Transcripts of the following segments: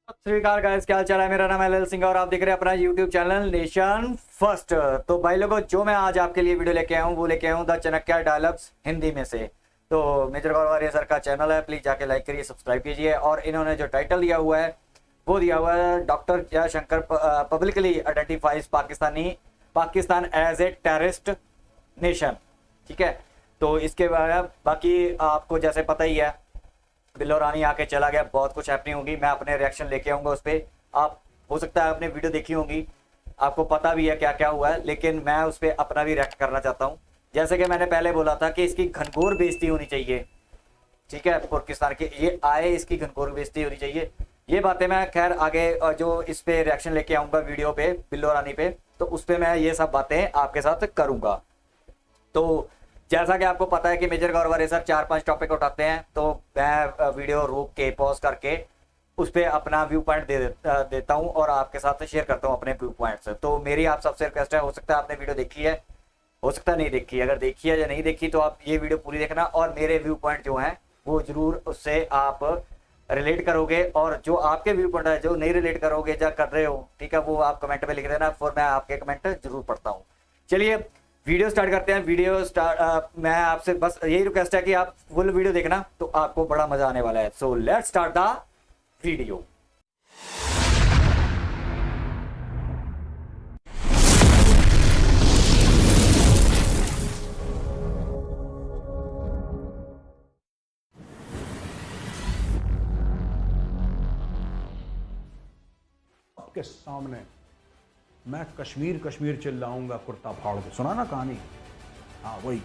श्रीकार guys, क्या हाल चाल है। मेरा नाम है एल सिंह और आप देख रहे हैं अपना यूट्यूब चैनल नेशन फर्स्ट। तो भाई लोगों, जो मैं आज आपके लिए वीडियो लेके आया हूँ वो लेके आया हूँ द चाणक्य डायलॉग्स हिंदी में से। तो मेजर गौरव सर का चैनल है, प्लीज जाके लाइक करिए, सब्सक्राइब कीजिए। और इन्होंने जो टाइटल दिया हुआ है वो दिया हुआ है doctor Jaishankar publicly identifies Pakistan as a terrorist nation. ठीक है, तो इसके बाद बाकी आपको जैसे पता ही है, बिल्लो रानी आके चला गया, बहुत कुछ हैपनिंग होगी। मैं अपने रिएक्शन लेके आऊंगा उस पर। आप हो सकता है आपने वीडियो देखी होगी, आपको पता भी है क्या क्या हुआ है, लेकिन मैं उस पर अपना भी रिएक्ट करना चाहता हूँ। जैसे कि मैंने पहले बोला था कि इसकी घनघोर बेइज्जती होनी चाहिए। ठीक है, पाकिस्तान के ये आए, इसकी घनघोर बेइज्जती होनी चाहिए। ये बातें मैं खैर आगे जो इस पे रिएक्शन लेके आऊंगा वीडियो पे बिल्लो रानी पे, तो उस पर मैं ये सब बातें आपके साथ करूंगा। तो जैसा कि आपको पता है कि मेजर गौरव सर 4-5 टॉपिक उठाते हैं, तो मैं वीडियो रोक के पॉज करके उस पर अपना व्यू पॉइंट देता हूं और आपके साथ शेयर करता हूं अपने व्यू पॉइंट्स। तो मेरी आप सबसे रिक्वेस्ट है, हो सकता है आपने वीडियो देखी है, हो सकता है नहीं देखी। अगर देखी है या नहीं देखी तो आप ये वीडियो पूरी देखना और मेरे व्यू पॉइंट जो हैं वो जरूर उससे आप रिलेट करोगे। और जो आपके व्यू पॉइंट है जो नहीं रिलेट करोगे या कर रहे हो, ठीक है, वो आप कमेंट में लिख देना, फिर मैं आपके कमेंट जरूर पढ़ता हूँ। चलिए वीडियो स्टार्ट करते हैं। वीडियो स्टार्ट मैं आपसे बस यही रिक्वेस्ट है कि आप फुल वीडियो देखना, तो आपको बड़ा मजा आने वाला है। So let's start the video. आपके सामने मैं कश्मीर कश्मीर चिल्लाऊंगा कुर्ता फाड़ के, सुना ना कहानी? हाँ वही,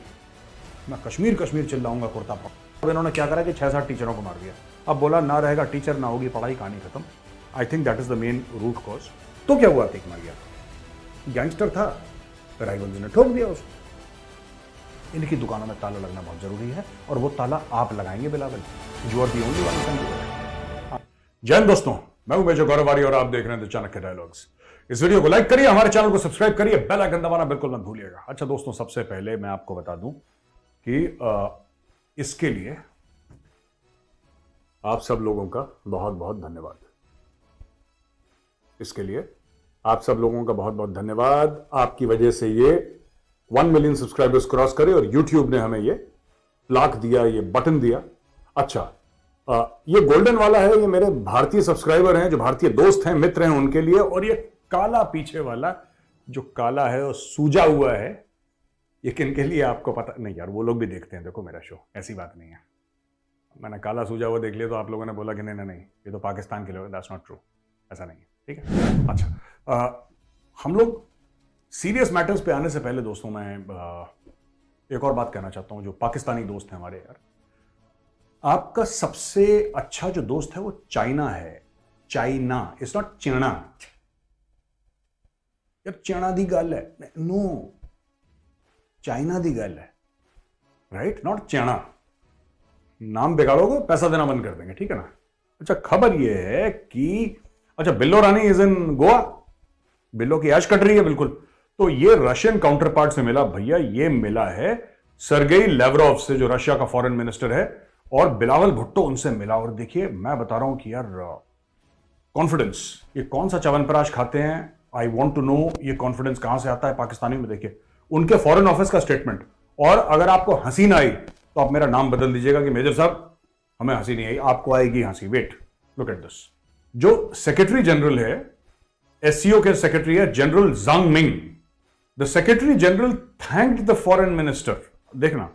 मैं कश्मीर कश्मीर चिल्लाऊंगा कुर्ता फाड़। अब इन्होंने क्या करा कि 6-7 टीचरों को मार दिया। अब बोला ना रहेगा टीचर ना होगी पढ़ाई, कहानी खत्म। I think that is the main root cause. तो क्या हुआ? तीख मार गया, गैंगस्टर था, राइवल्स ने ठोक दिया उसको। इनकी दुकानों में ताला लगना बहुत जरूरी है और वो ताला आप लगाएंगे Bilawal. You are the only one. जय हिंद दोस्तों, मैं हूं मेजर गौरव और आप देख रहे हैं द चाणक्य डायलॉग्स। इस वीडियो को लाइक करिए, हमारे चैनल को सब्सक्राइब करिए, बेल आइकन दबाना बिल्कुल मत भूलिएगा। अच्छा दोस्तों, सबसे पहले मैं आपको बता दूं कि इसके लिए आप सब लोगों का बहुत बहुत धन्यवाद। इसके लिए आप सब लोगों का बहुत बहुत धन्यवाद। आपकी वजह से ये 1 मिलियन सब्सक्राइबर्स क्रॉस करे और यूट्यूब ने हमें ये प्लाक दिया, ये बटन दिया। अच्छा, ये गोल्डन वाला है, ये मेरे भारतीय सब्सक्राइबर हैं, जो भारतीय दोस्त हैं, मित्र हैं, उनके लिए। और ये काला पीछे वाला जो काला है और सूजा हुआ है, ये किन के लिए आपको पता नहीं? यार वो लोग भी देखते हैं, देखो मेरा शो, ऐसी बात नहीं है। मैंने काला सूजा हुआ देख लिया तो आप लोगों ने बोला कि नहीं नहीं नहीं ये तो पाकिस्तान के लोग, दैट्स नॉट ट्रू, ऐसा नहीं है। ठीक है, अच्छा, हम लोग सीरियस मैटर्स पे आने से पहले दोस्तों मैं एक और बात कहना चाहता हूं। जो पाकिस्तानी दोस्त हैं हमारे, यार आपका सबसे अच्छा जो दोस्त है वो चाइना है। चाइना, इट्स नॉट चीना। यार चीना दी गल है, नो, चाइना दी गल है, राइट, नॉट चीना। नाम बिगाड़ोगे पैसा देना बंद कर देंगे, ठीक है ना। अच्छा, खबर ये है कि अच्छा बिल्लो रानी इज इन गोवा, बिल्लो की ऐश कट रही है बिल्कुल। तो ये रशियन काउंटर पार्ट से मिला भैया, ये मिला है सरगेई लेवरोव से, जो रशिया का फॉरेन मिनिस्टर है, और बिलावल भुट्टो उनसे मिला। और देखिए मैं बता रहा हूं कि यार कॉन्फिडेंस, ये कौन सा च्यवनप्राश खाते हैं, आई वांट टू नो ये कॉन्फिडेंस कहां से आता है पाकिस्तानी में। देखिए उनके फॉरेन ऑफिस का स्टेटमेंट। और अगर आपको हंसी ना आई तो आप मेरा नाम बदल दीजिएगा कि मेजर साहब हमें हंसी नहीं आई, आपको आएगी हंसी। Wait, look at this. जो सेक्रेटरी जनरल है, एससीओ के सेक्रेटरी है general Zhang Ming. The secretary general thanked the foreign minister. देखना,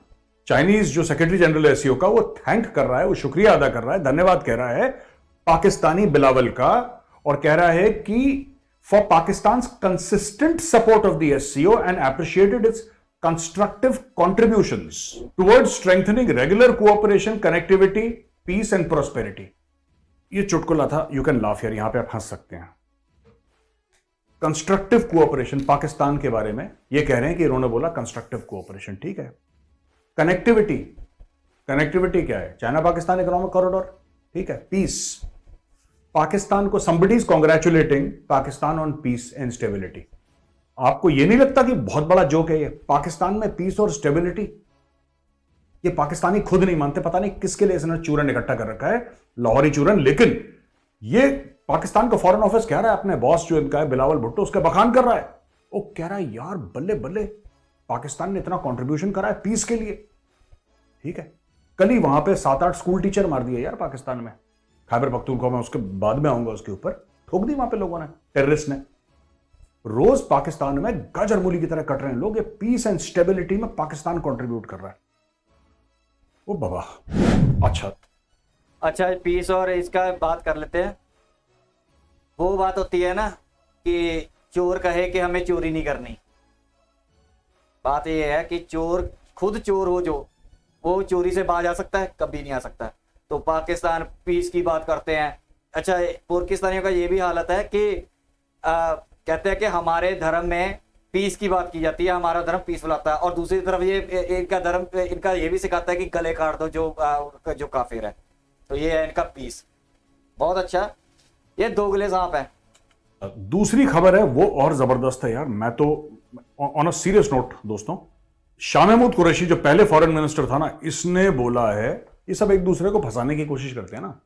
चाइनीज जो सेक्रेटरी जनरल है एससीओ का, वो थैंक कर रहा है, वो शुक्रिया अदा कर रहा है, धन्यवाद कह रहा है पाकिस्तानी बिलावल का। और कह रहा है कि for Pakistan consistent support of the SCO and appreciated its constructive contributions towards strengthening regular cooperation, connectivity, peace and prosperity. ये चुटकुला था, यू कैन लाफ यार, यहां पे आप हंस सकते हैं। कंस्ट्रक्टिव कोऑपरेशन पाकिस्तान के बारे में ये कह रहे हैं कि इन्होंने बोला कंस्ट्रक्टिव कोऑपरेशन, ठीक है। कनेक्टिविटी, कनेक्टिविटी क्या है? चाइना पाकिस्तान इकोनॉमिक कॉरिडोर, ठीक है। पीस, पाकिस्तान को somebody is congratulating Pakistan on peace and stability. आपको यह नहीं लगता कि बहुत बड़ा जोक है ये? पाकिस्तान में पीस और स्टेबिलिटी, ये पाकिस्तानी खुद नहीं मानते, पता नहीं किसके लिए इसने चूरन इकट्ठा कर रखा है, लाहौरी चूरन। लेकिन ये पाकिस्तान का फॉरेन ऑफिस कह रहा है अपने बॉस जो इनका है बिलावल भुट्टो, उसके बखान कर रहा है। वो कह रहा है यार बल्ले बल्ले, पाकिस्तान ने इतना कंट्रीब्यूशन करा है पीस के लिए। ठीक है, कल ही वहां पे 7-8 स्कूल टीचर मार दिए यार पाकिस्तान में, खैबर पख्तूनख्वा में, उसके बाद में आऊंगा उसके ऊपर, ठोक दी वहां पे लोगों ने, टेररिस्ट ने। रोज पाकिस्तान में गाजर मूली की तरह कट रहे हैं लोग। ये पीस एंड स्टेबिलिटी में पाकिस्तान कंट्रीब्यूट कर रहा है। ओ बाबा, अच्छा पीस और इसका बात कर लेते हैं। वो बात होती है ना कि चोर कहे कि हमें चोरी नहीं करनी। बात ये है कि चोर खुद चोर हो जो, वो चोरी से बाज आ सकता है? कभी नहीं आ सकता। तो पाकिस्तान पीस की बात करते हैं। अच्छा, पाकिस्तानियों का ये भी हालत है कि कहते हैं कि हमारे धर्म में पीस की बात की जाती है, हमारा धर्म पीस बुलाता है, और दूसरी तरफ ये इनका धर्म इनका ये भी सिखाता है कि गले काट दो जो काफिर है। तो ये है इनका पीस। बहुत अच्छा, ये दोगले सांप है। दूसरी खबर है वो और जबरदस्त है यार। मैं तो ऑन अ सीरियस नोट दोस्तों, शाह महमूद कुरैशी जो पहले फॉरेन मिनिस्टर था ना, इसने बोला है, ये सब एक दूसरे को फंसाने की कोशिश करते हैं ना,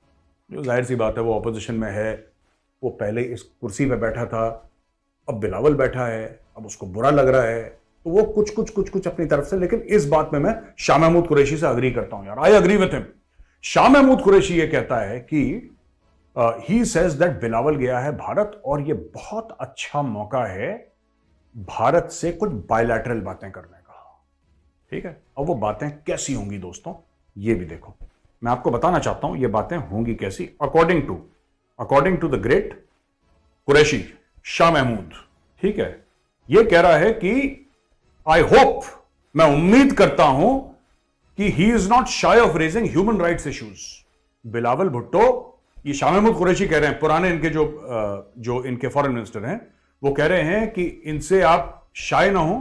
जो जाहिर सी बात है वो ऑपोजिशन में है, वो पहले इस कुर्सी पे बैठा था, अब बिलावल बैठा है, अब उसको बुरा लग रहा है, तो वो कुछ अपनी तरफ से। लेकिन इस बात में मैं शाह महमूद कुरैशी से अग्री करता हूं यार, I agree with him. Shah Mahmood Qureshi ये कहता है कि ही सेज दैट बिलावल गया है भारत और ये बहुत अच्छा मौका है भारत से कुछ बायलैटरल बातें करने का। ठीक है, अब वो बातें कैसी होंगी दोस्तों, ये भी देखो। मैं आपको बताना चाहता हूं ये बातें होंगी कैसी। According to the great Qureshi, Shah Mahmood, ठीक है, ये कह रहा है कि आई होप, मैं उम्मीद करता हूं कि he is not shy of raising human rights issues. Bilawal Bhutto, ये शाह महमूद कुरैशी कह रहे हैं, पुराने इनके जो इनके फॉरेन मिनिस्टर हैं, वो कह रहे हैं कि इनसे आप शाय ना हो,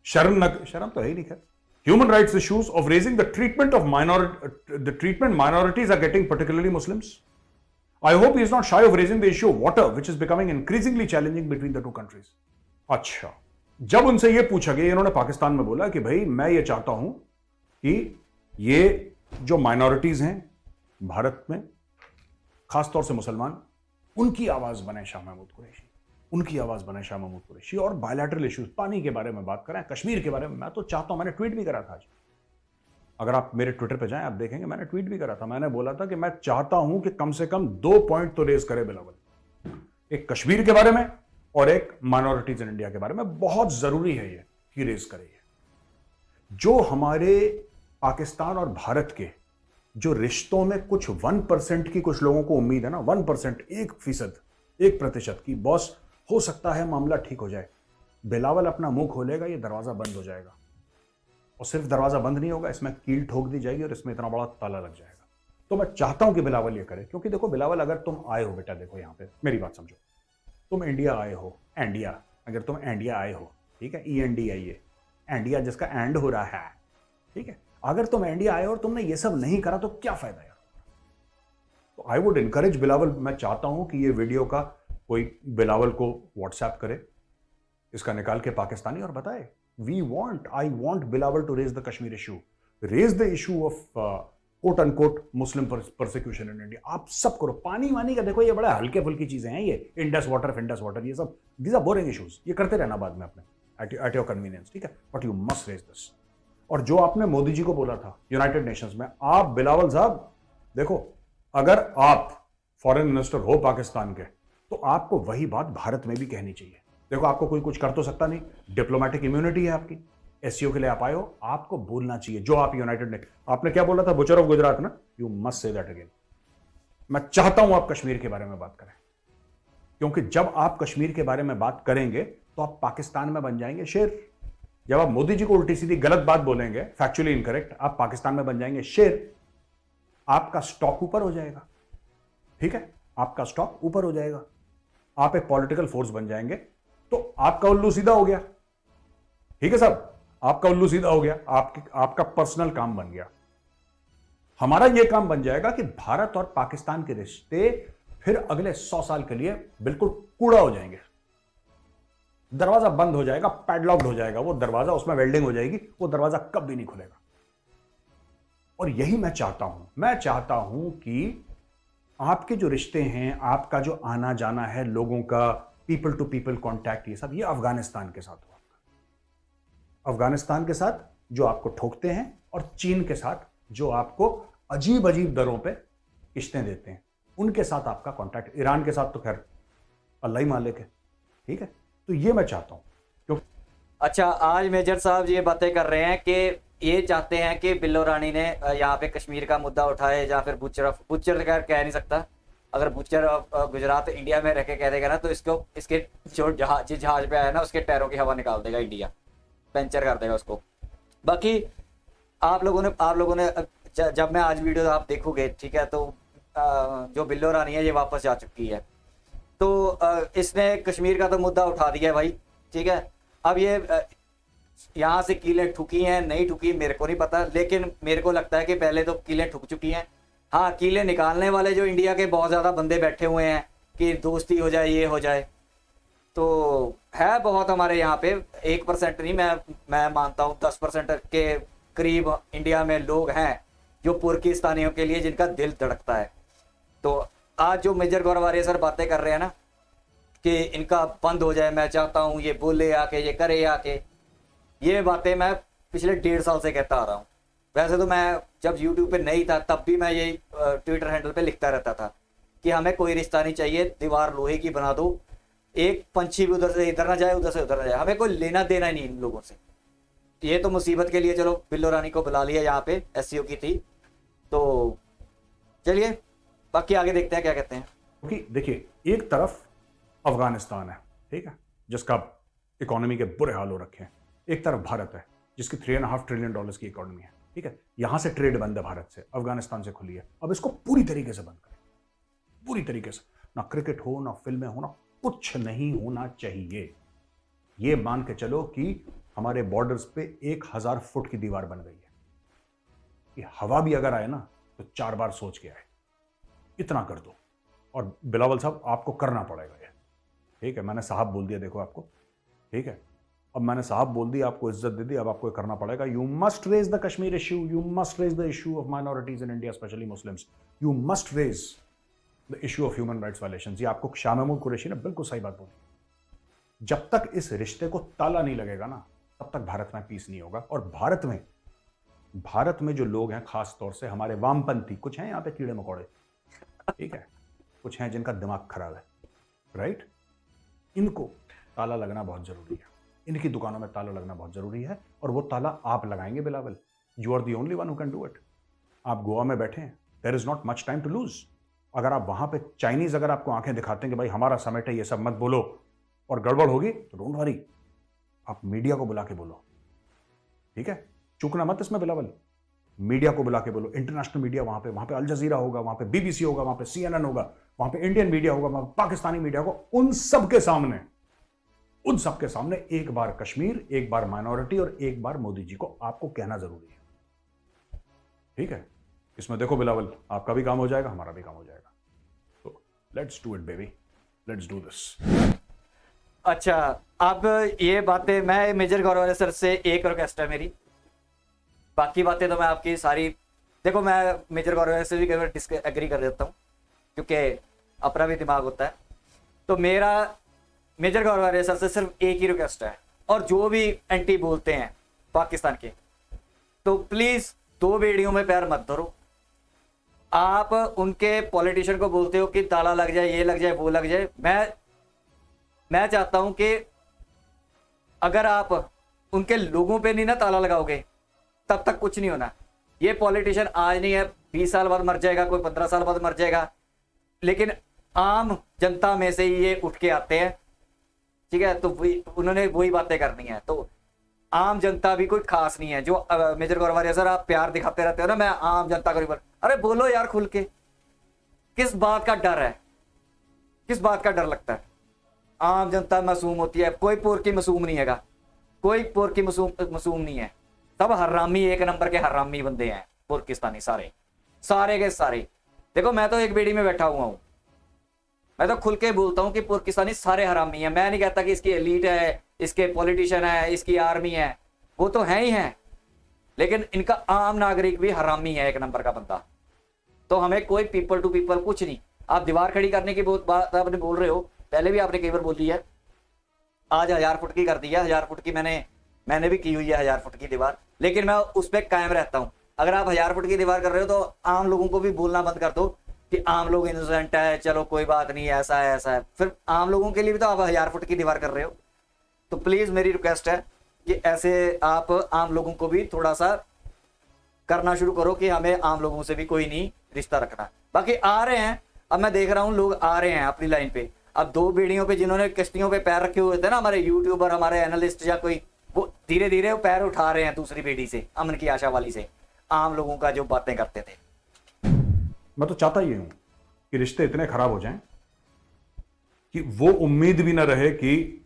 शर्म तो है ही नहीं खैर। Human rights issues of raising the treatment minorities are getting, particularly Muslims. I hope he is not shy of raising the issue of water, which is becoming increasingly challenging between the two countries. अच्छा, जब उनसे ये पूछा गया, इन्होंने पाकिस्तान में बोला कि भाई मैं ये चाहता हूं कि ये जो माइनॉरिटीज हैं भारत में, खासतौर से मुसलमान, उनकी आवाज बने शाह महमूद कुरैशी, उनकी आवाज बने शाह महमूद कुरैशी, और बायलैटरल इश्यूज, पानी के बारे में बात करें, कश्मीर के बारे में। मैं तो चाहता हूं, मैंने ट्वीट भी करा था आज, अगर आप मेरे ट्विटर पे जाएं आप देखेंगे, मैंने ट्वीट भी करा था। मैंने बोला था कि मैं चाहता हूं कि कम से कम 2 पॉइंट तो रेज करे बिलावल, एक कश्मीर के बारे में और एक माइनॉरिटीज इन इंडिया के बारे में। बहुत जरूरी है ये कि रेज करे। जो हमारे पाकिस्तान और भारत के जो रिश्तों में कुछ 1% की कुछ लोगों को उम्मीद है ना, 1%, 1%, 1% की, बॉस हो सकता है मामला ठीक हो जाए, बिलावल अपना मुंह खोलेगा, ये दरवाजा बंद हो जाएगा। और सिर्फ दरवाजा बंद नहीं होगा, इसमें कील ठोक दी जाएगी और इसमें इतना बड़ा ताला लग जाएगा। तो मैं चाहता हूं कि बिलावल ये करे, क्योंकि देखो बिलावल, अगर तुम आए हो बेटा, देखो यहां पे मेरी बात समझो, तुम इंडिया आए हो, इंडिया, अगर तुम इंडिया आए हो, ठीक है, ENDIA, इंडिया जिसका एंड हो रहा है, ठीक है, अगर तुम इंडिया आए और तुमने ये सब नहीं करा तो क्या फायदा यार। तो आई वुड इनकरेज बिलावल, मैं चाहता हूं कि ये वीडियो का कोई बिलावल को व्हाट्सएप करे, इसका निकाल के पाकिस्तानी, और बताए I want Bilawal to raise the Kashmir issue, raise the issue of quote unquote Muslim persecution in India. आप सब करो। पानी वानी का देखो, ये बड़ा हल्के फुल्की चीजें हैं, ये इंडस वाटर, ये सब these are boring issues, ये करते रहना बाद में अपने at your convenience, ठीक है, but you must raise this. और जो आपने मोदी जी को बोला था यूनाइटेड नेशंस में, आप बिलावल साहब देखो, अगर आप फॉरेन मिनिस्टर हो पाकिस्तान के, तो आपको वही बात भारत में भी कहनी चाहिए। देखो, आपको कोई कुछ कर तो सकता नहीं, डिप्लोमेटिक इम्यूनिटी है आपकी, SCO के लिए आप आए हो, आपको बोलना चाहिए जो आप यूनाइटेड ने, आपने क्या बोला था, बुचर ऑफ गुजरात ना, you must say that again. मैं चाहता हूं आप कश्मीर के बारे में बात करें, क्योंकि जब आप कश्मीर के बारे में बात करेंगे तो आप पाकिस्तान में बन जाएंगे शेर। जब आप मोदी जी को उल्टी सीधी गलत बात बोलेंगे, फैक्चुअली इनकरेक्ट, आप पाकिस्तान में बन जाएंगे शेर। आपका स्टॉक ऊपर हो जाएगा, ठीक है, आपका स्टॉक ऊपर हो जाएगा, आप एक पॉलिटिकल फोर्स बन जाएंगे, तो आपका उल्लू सीधा हो गया, ठीक है साहब, आपका उल्लू सीधा हो गया, आपका पर्सनल काम बन गया। हमारा यह काम बन जाएगा कि भारत और पाकिस्तान के रिश्ते फिर अगले 100 साल के लिए बिल्कुल कूड़ा हो जाएंगे। दरवाजा बंद हो जाएगा, पैडलॉक्ड हो जाएगा वो दरवाजा, उसमें वेल्डिंग हो जाएगी, वो दरवाजा कभी नहीं खुलेगा। और यही मैं चाहता हूं कि आपके जो रिश्ते हैं, आपका जो आना जाना है, लोगों का पीपल टू पीपल कांटेक्ट, ये सब ये अफगानिस्तान के साथ हुआ। अफगानिस्तान के साथ जो आपको ठोकते हैं, और चीन के साथ जो आपको अजीब अजीब दरों पे किश्तें देते हैं, उनके साथ आपका कांटेक्ट। ईरान के साथ तो खैर अल्लाह ही मालिक है, ठीक है। तो ये मैं चाहता हूं क्योंकि अच्छा, आज मेजर साहब ये बातें कर रहे हैं कि ये चाहते हैं कि बिल्लो रानी ने यहाँ पे कश्मीर का मुद्दा उठाए, या फिर बुच्चर बुच्चर खैर कह नहीं सकता, अगर बुच्चर गुजरात इंडिया में रह के कह देगा ना तो इसके जो जहाज पे आया ना उसके टायरों की हवा निकाल देगा इंडिया, पंचर कर देगा उसको। बाकी आप लोगों ने जब मैं आज वीडियो आप देखोगे, ठीक है, तो जो बिल्लो रानी है ये वापस जा चुकी है, तो इसने कश्मीर का तो मुद्दा उठा दिया है भाई, ठीक है। अब ये यहाँ से कीलें ठुकी हैं नहीं ठुकी मेरे को नहीं पता, लेकिन मेरे को लगता है कि पहले तो कीलें ठुक चुकी हैं। हाँ, कीलें निकालने वाले जो इंडिया के बहुत ज़्यादा बंदे बैठे हुए हैं कि दोस्ती हो जाए, ये हो जाए, तो है बहुत हमारे यहाँ पे। 1% नहीं, मैं मानता हूँ 10% के करीब इंडिया में लोग हैं जो पुर्किस्तानियों के लिए जिनका दिल धड़कता है। तो आज जो मेजर गौरवारिया सर बातें कर रहे हैं ना कि इनका बंद हो जाए, मैं चाहता हूँ ये बोले आके, ये करे आके, ये बातें मैं पिछले 1.5 साल से कहता आ रहा हूँ। वैसे तो मैं जब YouTube पे नहीं था तब भी मैं यही ट्विटर हैंडल पे लिखता रहता था कि हमें कोई रिश्ता नहीं चाहिए, दीवार लोहे की बना दो, एक पंछी भी उधर से इधर ना जाए, उधर से उधर ना जाए, हमें कोई लेना देना ही नहीं इन लोगों से। ये तो मुसीबत के लिए चलो बिल्लो रानी को बुला लिया, यहाँ पे SCO की थी, तो चलिए बाकी आगे देखते हैं क्या कहते हैं। क्योंकि देखिए, एक तरफ अफगानिस्तान है, ठीक है, जिसका इकोनॉमी के बुरे हाल हो रखे हैं, एक तरफ भारत है जिसकी $3.5 ट्रिलियन की इकोनॉमी है, ठीक है। यहां से ट्रेड बंद है भारत से, अफगानिस्तान से खुली है। अब इसको पूरी तरीके से बंद करें, पूरी तरीके से। ना क्रिकेट हो, ना फिल्में हो, ना कुछ नहीं होना चाहिए। ये मान के चलो कि हमारे बॉर्डर्स पे 1000 फुट की दीवार बन गई है कि हवा भी अगर आए ना तो 4 बार सोच के आए। इतना कर दो, और बिलावल साहब आपको करना पड़ेगा ये, ठीक है। मैंने साहब बोल दिया, देखो आपको, ठीक है। अब मैंने साहब बोल दिया, आपको इज्जत दे दी, अब आपको करना पड़ेगा। You must raise the Kashmir issue, you must raise the issue of minorities in India, specially Muslims. You must raise the issue of human rights violations. ये आपको शाह महमूद कुरैशी ने बिल्कुल सही बात बोली। जब तक इस रिश्ते को ताला नहीं लगेगा ना, तब तक भारत में पीस नहीं होगा। और भारत में जो लोग हैं, खास तौर से हमारे वामपंथी, कुछ हैं यहाँ पे कीड़े मकोड़े, ठीक है, कुछ हैं जिनका दिमाग खराब है, राइट, इनको ताला लगना बहुत जरूरी है। इनकी दुकानों में ताला लगना बहुत जरूरी है, और वो ताला आप लगाएंगे Bilawal. You are the only one who can do it. आप गोवा में बैठे हैं, there is not much time to lose. अगर आप वहां पे चाइनीज अगर आपको आंखें दिखाते हैं कि भाई हमारा समिट है, ये सब मत बोलो, और गड़बड़ होगी तो डोंट वरी, आप मीडिया को बुला के बोलो, ठीक है। चूकना मत इसमें बिलावल, मीडिया को बुला के बोलो। इंटरनेशनल मीडिया वहां पे अल जजीरा होगा, वहां पे BBC होगा, वहां पे CNN होगा, वहां पे इंडियन मीडिया होगा, वहां पे पाकिस्तानी मीडिया होगा। उन सबके सामने एक बार कश्मीर, एक बार माइनॉरिटी, और एक बार मोदी जी को आपको कहना जरूरी है, ठीक है। इसमें देखो बिलावल, आपका भी काम हो जाएगा, हमारा भी काम हो जाएगा। तो let's do it baby, let's do this. अच्छा, अब ये बातें, मैं मेजर गौरवारिया सर से एक रिक्वेस्ट है मेरी, बाकी बातें तो मैं आपकी सारी, देखो मैं मेजर गौरवारिया से भी कई बार एग्री कर देता हूँ क्योंकि अपना भी दिमाग होता है। तो मेरा मेजर गौरवारिया सर से सिर्फ एक ही रिक्वेस्ट है, और जो भी एंटी बोलते हैं पाकिस्तान के, तो प्लीज 2 बेड़ियों में पैर मत धरो। आप उनके पॉलिटिशियन को बोलते हो कि ताला लग जाए, ये लग जाए, वो लग जाए। मैं चाहता हूं कि अगर आप उनके लोगों पे नहीं ना ताला लगाओगे तब तक कुछ नहीं होना। ये पॉलिटिशियन आज नहीं है, 20 साल बाद मर जाएगा, कोई 15 साल बाद मर जाएगा, लेकिन आम जनता में से ही ये उठ के आते हैं, ठीक है। तो उन्होंने वही बातें करनी है। तो आम जनता भी कोई खास नहीं है। जो मेजर गौरवारिया सर आप प्यार दिखाते रहते हो ना, मैं आम जनता को नहीं बोल, अरे बोलो यार खुल के, किस बात का डर है, किस बात का डर लगता है? आम जनता मासूम होती है, कोई पोर की मासूम नहीं हैगा, कोई पोर की मासूम नहीं है। सब हरामी, एक नंबर के हरामी बंदे हैं पुर्किस्तानी, सारे के सारे। देखो मैं तो एक बेड़ी में बैठा हुआ हूं, मैं तो खुल के बोलता हूं कि पुर्किस्तानी सारे हरामी हैं। मैं नहीं कहता कि इसकी एलीट है, इसके पॉलिटिशियन है, इसकी आर्मी है, वो तो है ही है, लेकिन इनका आम नागरिक भी हरामी है, एक नंबर का बंदा। तो हमें कोई पीपल टू पीपल कुछ नहीं, आप दीवार खड़ी करने की बहुत बात आपने बोल रहे हो, पहले भी आपने कई बार बोली है, आज 1000 फुट की कर दी है, 1000 फुट की मैंने भी की हुई है 1000 फुट की दीवार, लेकिन मैं उस पर कायम रहता हूं। अगर आप 1000 फुट की दीवार कर रहे हो तो आम लोगों को भी बोलना बंद कर दो कि आम लोग इनोसेंट है, चलो कोई बात नहीं, ऐसा है ऐसा है। फिर आम लोगों के लिए भी तो आप 1000 फुट की दीवार कर रहे हो। तो प्लीज मेरी रिक्वेस्ट है कि ऐसे आप आम लोगों को भी थोड़ा सा करना शुरू करो कि हमें आम लोगों से भी कोई नहीं रिश्ता रखना। बाकी आ रहे हैं, अब मैं देख रहा हूं लोग आ रहे हैं अपनी लाइन पे। अब 2 बेड़ियों पे जिन्होंने किश्तियों पे पैर रखे हुए थे ना, हमारे यूट्यूबर, हमारे एनालिस्ट या कोई, वो धीरे धीरे वो पैर उठा रहे हैं दूसरी बेड़ी से, अमन की आशा वाली से, आम लोगों का जो बातें करते थे। मैं तो चाहता ही हूं कि रिश्ते इतने खराब हो जाएं कि वो उम्मीद भी ना रहे, कि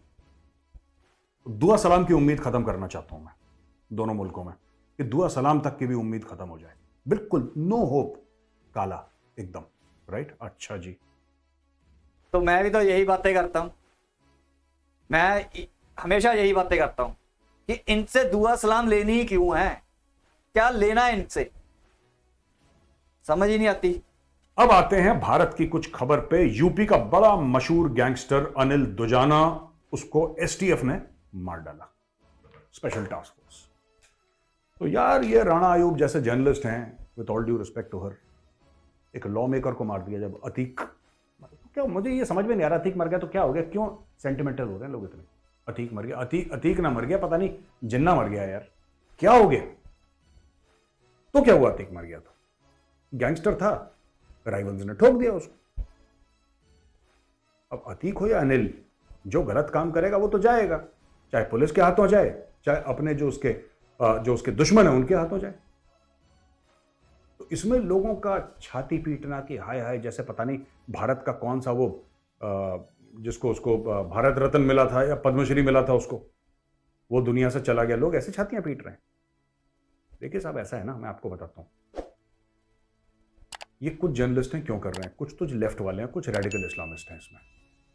दुआ सलाम की उम्मीद खत्म करना चाहता हूं मैं दोनों मुल्कों में, कि दुआ सलाम तक की भी उम्मीद खत्म हो जाए, बिल्कुल नो होप, काला एकदम। राइट, अच्छा जी। तो मैं भी तो यही बातें करता हूं, मैं हमेशा यही बातें करता हूं कि इनसे दुआ सलाम लेनी ही क्यों है, क्या लेना है इनसे, समझ ही नहीं आती। अब आते हैं भारत की कुछ खबर पे। यूपी का बड़ा मशहूर गैंगस्टर अनिल दुजाना, उसको एसटीएफ ने मार डाला, स्पेशल टास्क फोर्स। तो यार ये राणा आयूब जैसे जर्नलिस्ट हैं, with all due respect to her, एक लॉ मेकर को मार दिया। जब अतीक, क्या मुझे ये समझ में नहीं आ रहा, अतीक मर गया तो क्या हो गया, क्यों सेंटिमेंटल हो रहे हैं लोग इतने। अतीक मर गया, अतीक ना मर गया, पता नहीं जिन्ना मर गया यार, क्या हो गया। तो क्या हुआ, अतीक मर गया तो गैंगस्टर था, राइवल्स ने ठोक दिया उसको। अब अतीक हो या अनिल, जो गलत काम करेगा वो तो जाएगा, चाहे पुलिस के हाथों जाए, चाहे अपने जो उसके दुश्मन है उनके हाथों जाए। तो इसमें लोगों का छाती पीटना कि हाय हाय, जैसे पता नहीं भारत का कौन सा वो जिसको उसको भारत रत्न मिला था या पद्मश्री मिला था उसको, वो दुनिया से चला गया, लोग ऐसे छातियां पीट रहे हैं। देखिए साहब, ऐसा है ना, मैं आपको बताता हूं, ये कुछ जर्नलिस्ट हैं क्यों कर रहे हैं, कुछ तो लेफ्ट वाले हैं, कुछ रेडिकल इस्लामिस्ट हैं इसमें।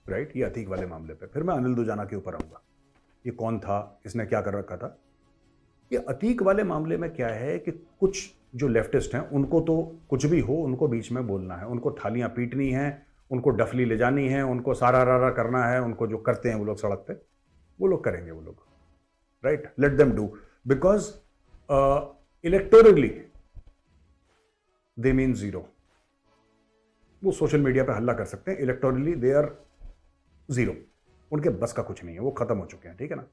राइट, ये अतीक वाले मामले पे फिर मैं अनिल दुजाना के ऊपर आऊंगा, ये कौन था, इसने क्या कर रखा था। ये अतीक वाले मामले में क्या है कि कुछ जो लेफ्टिस्ट हैं उनको तो कुछ भी हो उनको बीच में बोलना है, उनको थालियां पीटनी है, उनको डफली ले जानी है, उनको सारा रारा करना है, उनको जो करते हैं वो लोग सड़क पे, वो लोग करेंगे वो लोग। Right, let them do, because electorally they mean zero. वो सोशल मीडिया पे हल्ला कर सकते हैं, इलेक्टोरली दे आर जीरो, उनके बस का कुछ नहीं है, वो खत्म हो चुके हैं। ठीक है ना,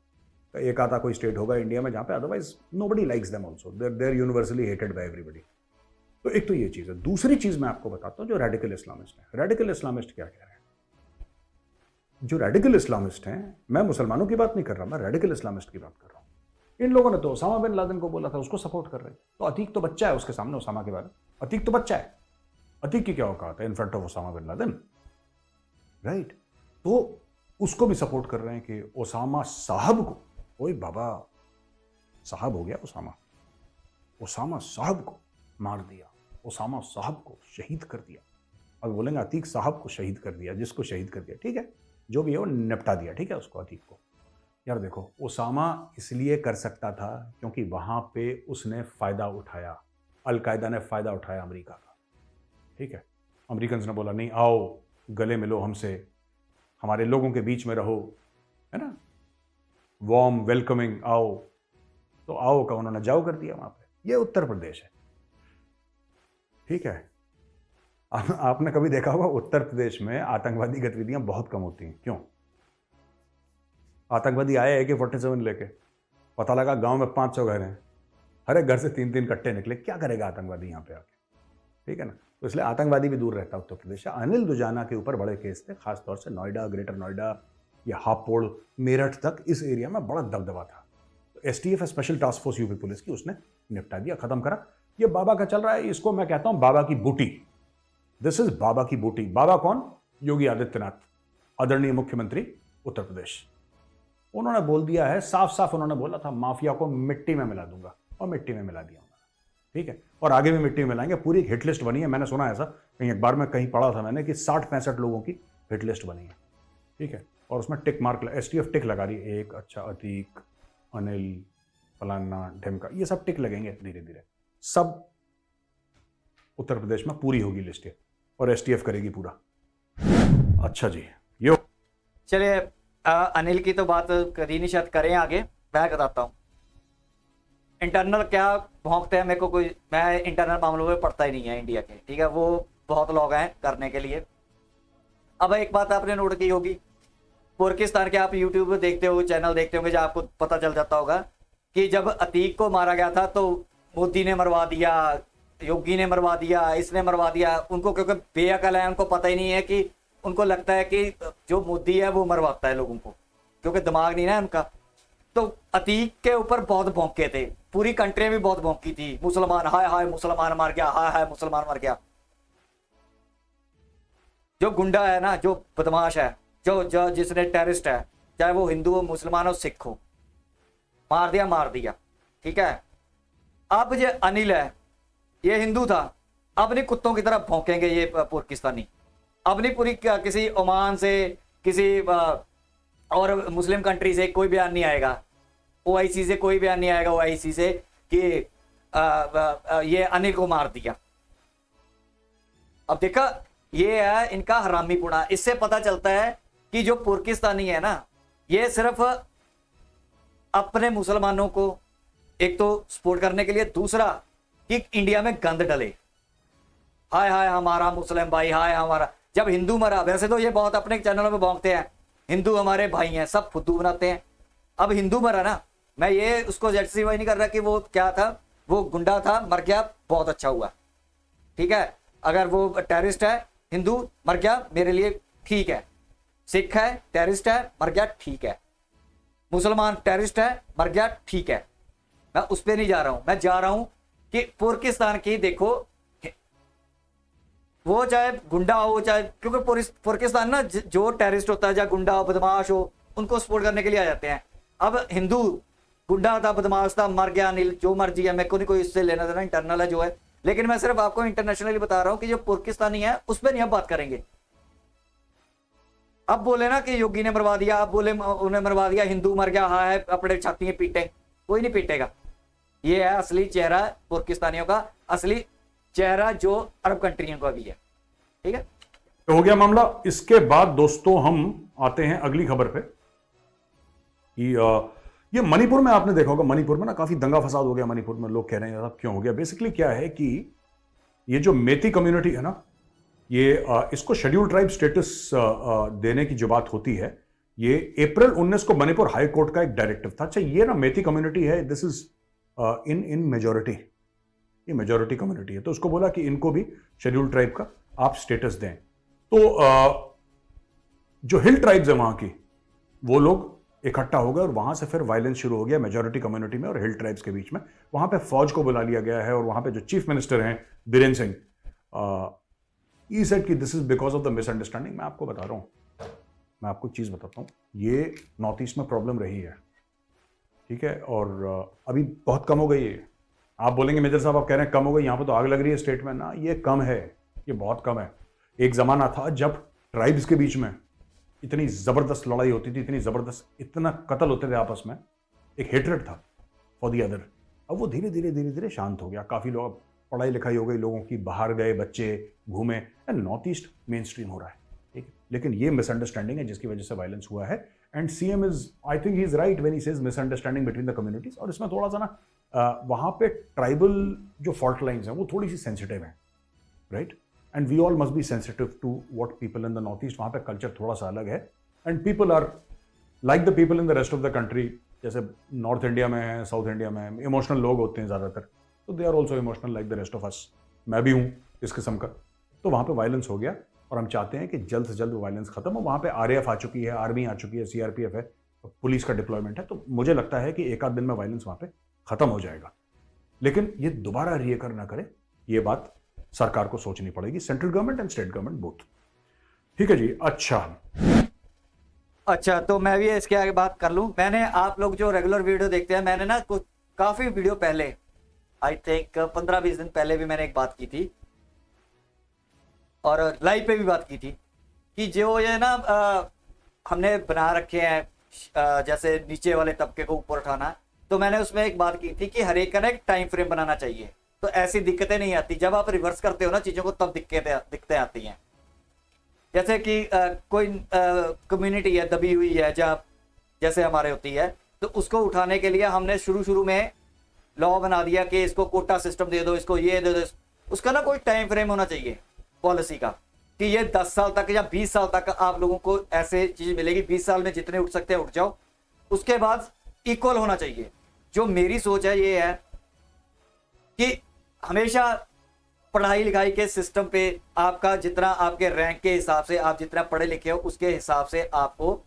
तो एक आधा कोई स्टेट होगा इंडिया में जहां पे otherwise nobody likes them also, they are universally hated by everybody. तो एक तो ये चीज है। दूसरी चीज मैं आपको बताता हूं, जो रेडिकल इस्लामिस्ट है, रेडिकल इस्लामिस्ट क्या कह रहे हैं। जो रेडिकल इस्लामिस्ट हैं, मैं मुसलमानों की बात नहीं कर रहा, मैं रेडिकल इस्लामिस्ट की बात कर रहा हूं। इन लोगों ने तो उसामा बिन लादेन को बोला था, उसको सपोर्ट कर रहे हैं। तो अतीक तो बच्चा है उसके सामने, उसामा के बारे में, अतीक तो बच्चा है, अतीक की क्या औकात है in front of Osama bin Laden. Right, तो उसको भी सपोर्ट कर रहे हैं कि उसामा साहब को, ओए बाबा साहब हो गया उसामा साहब को मार दिया, उसामा साहब को शहीद कर दिया। अब बोलेंगे अतीक साहब को शहीद कर दिया, जिसको शहीद कर दिया, ठीक है, जो भी है वो निपटा दिया, ठीक है उसको, अतीक को। यार देखो, उसामा इसलिए कर सकता था क्योंकि वहां पे उसने फायदा उठाया, अलकायदा ने फायदा उठाया अमेरिका का। ठीक है, अमेरिकन ने बोला नहीं आओ गले मिलो हमसे, हमारे लोगों के बीच में रहो, है ना, वार्म वेलकमिंग, आओ। तो आओ का उन्होंने जाओ कर दिया वहां पे। ये उत्तर प्रदेश है, ठीक है। आपने कभी देखा होगा उत्तर प्रदेश में आतंकवादी गतिविधियां बहुत कम होती हैं, क्यों? आतंकवादी आए AK-47 लेके, पता लगा गांव में 500 घर हैं, हर एक घर से 3-3 कट्टे निकले, क्या करेगा आतंकवादी यहाँ पे आके, ठीक है ना। तो इसलिए आतंकवादी भी दूर रहता उत्तर प्रदेश। अनिल दुजाना के ऊपर बड़े केस थे, खासतौर से नोएडा, ग्रेटर नोएडा या हापुड़, मेरठ तक, इस एरिया में बड़ा दबदबा था। तो STF special task force UP police की, उसने निपटा दिया, खत्म करा। ये बाबा का चल रहा है, इसको मैं कहता हूं बाबा की बूटी। दिस इज बाबा की बूटी। बाबा कौन? योगी आदित्यनाथ, आदरणीय मुख्यमंत्री उत्तर प्रदेश। उन्होंने बोल दिया है, साफ साफ उन्होंने बोला था माफिया को मिट्टी में मिला दूंगा, और मिट्टी में मिला दिया उन्होंने, ठीक है। और आगे भी मिट्टी में मिलाएंगे। पूरी एक हिट लिस्ट बनी है, मैंने सुना ऐसा कहीं अखबार में कहीं पढ़ा था मैंने कि 60-65 लोगों की हिट लिस्ट बनी है, ठीक है। और उसमें टिक मार्क, STF टिक लगा रही है, एक अच्छा अतीक, अनिल, फलाना, ढिमका, ये सब टिक लगेंगे धीरे धीरे, सब उत्तर प्रदेश में पूरी होगी लिस्ट। और एसटीएफ करेगी पूरा। अच्छा जी, ये चलिए अनिल की तो बात करी नहीं, शायद करें आगे। मैं बताता हूँ इंटरनल क्या भौंकते हैं। मेरे को कोई, मैं इंटरनल मामलों में पड़ता ही नहीं है इंडिया के, ठीक है। वो बहुत लोग हैं करने के लिए। अब एक बात आपने नोट की होगी, पाकिस्तान के आप यूट्यूब पे देखते हो, चैनल देखते होंगे, जब आपको पता चल जाता होगा कि जब अतीक को मारा गया था तो मोदी ने मरवा दिया, योगी ने मरवा दिया, इसने मरवा दिया। उनको क्योंकि बेअकल है, उनको पता ही नहीं है कि, उनको लगता है कि जो मोदी है वो मरवाता है लोगों को, क्योंकि दिमाग नहीं ना उनका। तो अतीक के ऊपर बहुत भौंके थे, पूरी कंट्री भी बहुत भौंकी थी, मुसलमान हाय हाय मुसलमान मर गया, हाय हाय मुसलमान मर गया। जो गुंडा है ना, जो बदमाश है, जो जिसने टेररिस्ट है, चाहे वो हिंदू हो, मुसलमान हो, सिख हो, मार दिया मार दिया, ठीक है। अब ये अनिल है, ये हिंदू था, अपने कुत्तों की तरह भौंकेंगे ये पाकिस्तानी। अपनी पूरी किसी ओमान से, किसी और मुस्लिम कंट्री से कोई बयान नहीं आएगा, ओआईसी से कोई बयान नहीं आएगा, ओआईसी से कि ये अनिल को मार दिया। अब देखा, ये है इनका हरामीपुना। इससे पता चलता है कि जो पाकिस्तानी है ना, ये सिर्फ अपने मुसलमानों को एक तो सपोर्ट करने के लिए, दूसरा कि इंडिया में गंद डले, हाय हाय हमारा मुस्लिम भाई, हाय हमारा। जब हिंदू मरा, वैसे तो ये बहुत अपने चैनलों में भौंकते हैं, हिंदू हमारे भाई हैं, सब फुद्दू बनाते हैं। अब हिंदू मरा ना, मैं ये उसको जस्टिफाई नहीं कर रहा कि वो क्या था, वो गुंडा था, मर गया, बहुत अच्छा हुआ, ठीक है। अगर वो टेररिस्ट है, हिंदू मर गया, मेरे लिए ठीक है। सिख है, टेररिस्ट है, मर गया, ठीक है। मुसलमान टेररिस्ट है, मर गया, ठीक है। मैं उस पर नहीं जा रहा हूं, मैं जा रहा हूं कि पाकिस्तान की देखो, वो चाहे गुंडा हो, चाहे, क्योंकि पाकिस्तान ना जो टेररिस्ट होता है, चाहे गुंडा हो, बदमाश हो, उनको सपोर्ट करने के लिए आ जाते हैं। अब हिंदू गुंडा था, बदमाश था, मर गया अनिल, जो मर्जी है, मेरे को नहीं कोई इससे लेना देना, इंटरनल है जो है। लेकिन मैं सिर्फ आपको इंटरनेशनली बता रहा हूं कि जो पाकिस्तानी है उस पर नहीं हम बात करेंगे। अब बोले ना कि योगी ने मरवा दिया, अब बोले उन्हें मरवा दिया, हिंदू मर गया, हाँ है, अपने छाती में पीटे, कोई नहीं पीटेगा। ये है असली चेहरा पाकिस्तानियों का, असली चेहरा जो अरब कंट्रियों का भी है, ठीक है। तो हो गया मामला। इसके बाद दोस्तों हम आते हैं अगली खबर पे। ये मणिपुर में आपने देखा होगा, मणिपुर में ना काफी दंगा फसाद हो गया। मणिपुर में लोग कह रहे हैं यार क्यों हो गया। बेसिकली क्या है कि ये जो मेती कम्युनिटी है ना, ये इसको शेड्यूल ट्राइब स्टेटस देने की जो बात होती है, ये अप्रैल 19 को मणिपुर हाई कोर्ट का एक डायरेक्टिव था। अच्छा, ये ना मेती कम्युनिटी है, दिस इज इन मेजोरिटी, ये मेजोरिटी कम्युनिटी है, तो उसको बोला कि इनको भी शेड्यूल ट्राइब का आप स्टेटस दें। तो जो हिल ट्राइब्स है वहां की, वो लोग इकट्ठा हो गए और वहां से फिर वायलेंस शुरू हो गया मेजोरिटी कम्युनिटी में और हिल ट्राइब्स के बीच में। वहां पे फौज को बुला लिया गया है और वहां पे जो चीफ मिनिस्टर हैं बीरेन सिंह, ही सेड कि this is because of the misunderstanding. मैं आपको बता रहा हूं, मैं आपको चीज बताता हूं, ये नॉर्थ ईस्ट में प्रॉब्लम रही है, ठीक है, और अभी बहुत कम हो गई है। आप बोलेंगे मेजर साहब आप कह रहे हैं कम हो गई, यहां पर तो आग लग रही है स्टेट में ना, ये कम है, ये बहुत कम है। एक जमाना था जब ट्राइब्स के बीच में इतनी जबरदस्त लड़ाई होती थी, इतनी जबरदस्त, इतना कत्ल होते थे आपस में, एक हेट्रेड था फॉर दी अदर। अब वो धीरे धीरे धीरे धीरे शांत हो गया। काफी लोग, पढ़ाई लिखाई हो गई लोगों की, बाहर गए बच्चे, घूमे, and north east main stream हो रहा है, ठीक है। लेकिन ये मिसअंडरस्टैंडिंग है जिसकी वजह से वायलेंस हुआ है। And CM is, I think he is right when he says misunderstanding between the communities. और इसमें थोड़ा सा ना वहां पे ट्राइबल जो फॉल्ट लाइन्स हैं वो थोड़ी सी सेंसिटिव हैं, right. And we all must be sensitive to what people in the north east. वहां पे कल्चर थोड़ा सा अलग है and people are like the people in the rest of the country. जैसे नॉर्थ इंडिया में है, साउथ इंडिया में इमोशनल लोग होते हैं ज़्यादातर, तो they are also emotional like the rest of us. मैं भी हूँ इस किस्म का। तो वहाँ पे वायलेंस हो गया और हम चाहते हैं कि जल्द से जल्द वो वायलेंस खत्म हो। वहाँ पे आरएएफ आ चुकी है, आर्मी आ चुकी है, सीआरपीएफ है, पुलिस का डिप्लॉयमेंट है। तो मुझे लगता है कि एक आध दिन में वायलेंस वहाँ पे खत्म हो जाएगा। लेकिन ये दोबारा रीअकर ना करे, ये बात सरकार को सोचनी पड़ेगी, central government and state government both. ठीक है जी। अच्छा, तो मैं भी इसके आगे बात कर लूं। मैंने, आप लोग जो रेगुलर वीडियो देखते हैं, मैंने ना कुछ काफी वीडियो पहले, आई थिंक 15-20 दिन पहले भी मैंने एक बात की थी और लाइव पे भी बात की थी कि जो ये ना हमने बना रखे हैं जैसे नीचे वाले तबके को ऊपर उठाना। तो मैंने उसमें एक बात की थी कि हर एक का ना एक टाइम फ्रेम बनाना चाहिए। तो ऐसी दिक्कतें नहीं आती। जब आप रिवर्स करते हो ना चीजों को, तब दिक्कतें आती हैं। जैसे कि कोई कम्युनिटी है दबी हुई है, जहाँ जैसे हमारे होती है, तो उसको उठाने के लिए हमने शुरू में लॉ बना दिया कि इसको कोटा सिस्टम दे दो, इसको ये दे दो। उसका ना कोई टाइम फ्रेम होना चाहिए पॉलिसी का, कि ये 10 साल तक या 20 साल तक आप लोगों को ऐसे चीज मिलेगी, 20 साल में जितने उठ सकते हैं उठ जाओ, उसके बाद इक्वल होना चाहिए। जो मेरी सोच है ये है कि हमेशा पढ़ाई लिखाई के सिस्टम पे आपका जितना आपके रैंक के हिसाब से, आप जितना पढ़े लिखे हो उसके हिसाब से आपको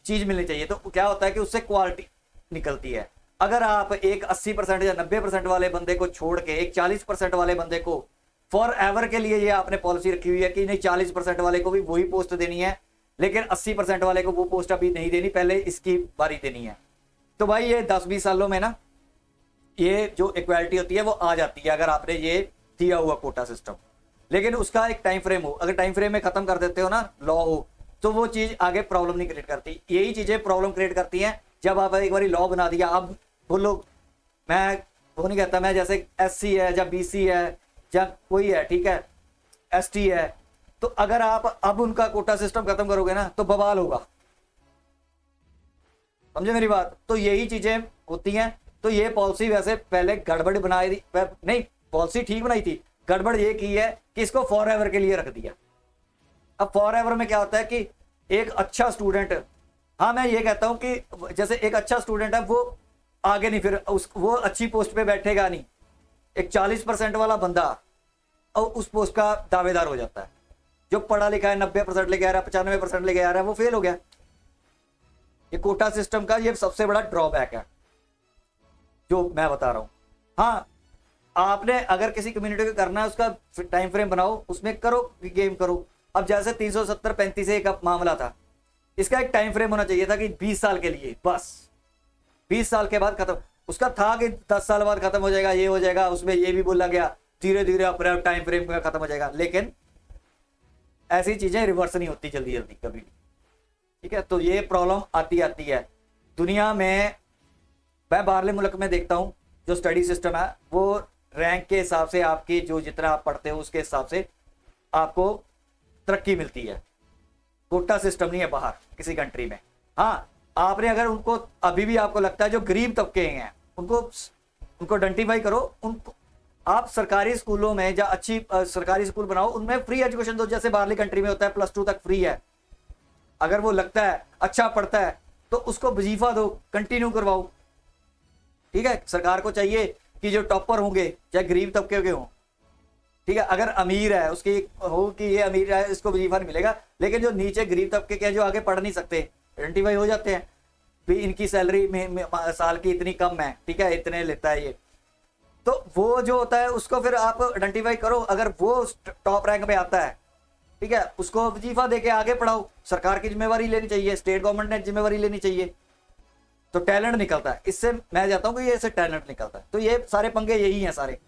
चीज मिलनी चाहिए। तो क्या होता है कि उससे क्वालिटी निकलती है। अगर आप एक 80% या 90% वाले बंदे को छोड़ के एक 40% वाले बंदे को फॉर एवर के लिए, ये आपने पॉलिसी रखी हुई है कि नहीं 40% वाले को भी वही पोस्ट देनी है, लेकिन 80% वाले को वो पोस्ट अभी नहीं देनी, पहले इसकी बारी देनी है, तो भाई ये 10-20 सालों में ना ये जो इक्वालिटी होती है वो आ जाती है, अगर आपने ये दिया हुआ कोटा सिस्टम। लेकिन उसका एक टाइम फ्रेम हो, अगर टाइम फ्रेम में खत्म कर देते हो ना, लॉ हो, तो वो चीज आगे प्रॉब्लम नहीं क्रिएट करती। यही चीजें प्रॉब्लम क्रिएट करती हैं जब आप एक बार लॉ बना दिया। अब बोलो, मैं वो नहीं कहता, मैं जैसे SC है या BC है या कोई है, ठीक है, ST है, तो अगर आप अब उनका कोटा सिस्टम खत्म करोगे ना तो बवाल होगा, समझे मेरी बात। तो यही चीजें होती हैं। तो ये पॉलिसी वैसे पहले गड़बड़ बनाई थी, नहीं पॉलिसी ठीक बनाई थी, गड़बड़ ये की है कि इसको फॉर एवर के लिए रख दिया। अब फॉर एवर में क्या होता है कि एक अच्छा स्टूडेंट, हाँ मैं ये कहता हूं कि जैसे एक अच्छा स्टूडेंट है वो आगे नहीं, फिर वो अच्छी पोस्ट पे बैठेगा नहीं। एक 40% वाला बंदा और उस पोस्ट का दावेदार हो जाता है। जो पढ़ा लिखा है 90% लेके आ रहा है, 95% लेके आ रहा है, वो फेल हो गया। ये कोटा सिस्टम का ये सबसे बड़ा ड्रॉबैक है जो मैं बता रहा हूं। हाँ, आपने अगर किसी कम्युनिटी को करना है उसका टाइम फ्रेम बनाओ, उसमें करो, गेम करो। अब जैसे 370-35 से एक मामला था, इसका एक टाइम फ्रेम होना चाहिए था कि 20 साल के लिए, बस 20 साल के बाद खत्म। उसका था कि 10 साल बाद खत्म हो जाएगा, ये हो जाएगा, उसमें ये भी बोला गया धीरे धीरे अपने टाइम फ्रेम खत्म हो जाएगा। लेकिन ऐसी चीजें रिवर्स नहीं होती जल्दी जल्दी कभी भी, ठीक है। तो ये प्रॉब्लम आती है दुनिया में। मैं बाहरले मुल्क में देखता हूं जो स्टडी सिस्टम है वो रैंक के हिसाब से, आपकी जो जितना आप पढ़ते हो उसके हिसाब से आपको तरक्की मिलती है। कोटा सिस्टम नहीं है बाहर किसी कंट्री में। हाँ, आपने अगर उनको अभी भी आपको लगता है जो गरीब तबके हैं उनको आइडेंटिफाई करो, उनको आप सरकारी स्कूलों में या अच्छी सरकारी स्कूल बनाओ, उनमें फ्री एजुकेशन दो, जैसे बाहरली कंट्री में होता है +2 तक फ्री है। अगर वो लगता है अच्छा पढ़ता है तो उसको वजीफा दो, कंटिन्यू करवाओ, ठीक है। सरकार को चाहिए कि जो टॉपर होंगे चाहे गरीब तबके के हों, ठीक है, अगर अमीर है उसकी हो कि ये अमीर है इसको वजीफा नहीं मिलेगा, लेकिन जो नीचे गरीब तबके के जो आगे पढ़ नहीं सकते आइडेंटिफाई हो जाते हैं भी इनकी सैलरी में साल की इतनी कम है, ठीक है, इतने लेता है ये, तो वो जो होता है उसको फिर आप आइडेंटिफाई करो। अगर वो टॉप रैंक में आता है, ठीक है, उसको वजीफा देके आगे पढ़ाओ। सरकार की जिम्मेवारी लेनी चाहिए, स्टेट गवर्नमेंट ने जिम्मेवारी लेनी चाहिए, तो टैलेंट निकलता है। इससे मैं जाता हूँ कि ये इससे टैलेंट निकलता है। तो ये सारे पंगे यही हैं सारे,